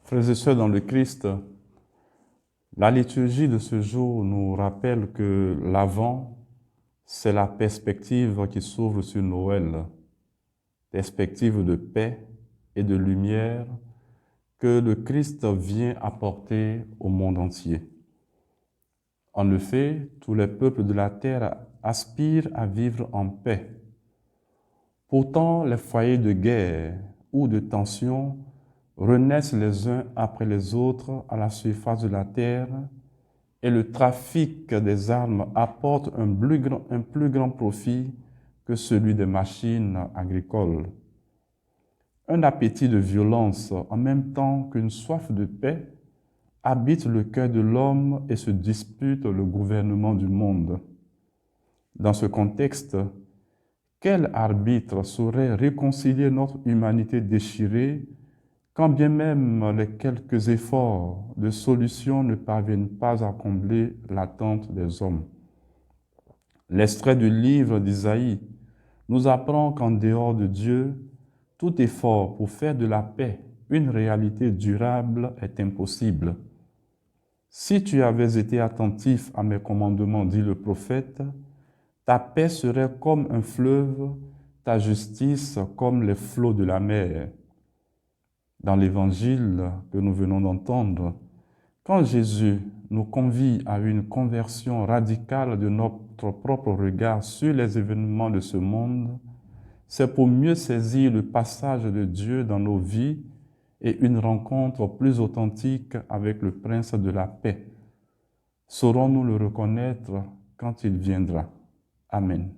Frères et sœurs dans le Christ, la liturgie de ce jour nous rappelle que l'Avent, c'est la perspective qui s'ouvre sur Noël, perspective de paix et de lumière que le Christ vient apporter au monde entier. En effet, tous les peuples de la terre aspirent à vivre en paix. Pourtant, les foyers de guerre ou de tension renaissent les uns après les autres à la surface de la terre et le trafic des armes apporte un plus grand profit que celui des machines agricoles. Un appétit de violence en même temps qu'une soif de paix habite le cœur de l'homme et se dispute le gouvernement du monde. Dans ce contexte, quel arbitre saurait réconcilier notre humanité déchirée quand bien même les quelques efforts de solution ne parviennent pas à combler l'attente des hommes? L'extrait du livre d'Isaïe nous apprend qu'en dehors de Dieu, tout effort pour faire de la paix une réalité durable est impossible. Si tu avais été attentif à mes commandements, dit le prophète, ta paix serait comme un fleuve, ta justice comme les flots de la mer. Dans l'évangile que nous venons d'entendre, quand Jésus nous convie à une conversion radicale de notre propre regard sur les événements de ce monde, c'est pour mieux saisir le passage de Dieu dans nos vies et une rencontre plus authentique avec le Prince de la paix. Saurons-nous le reconnaître quand il viendra? Amen.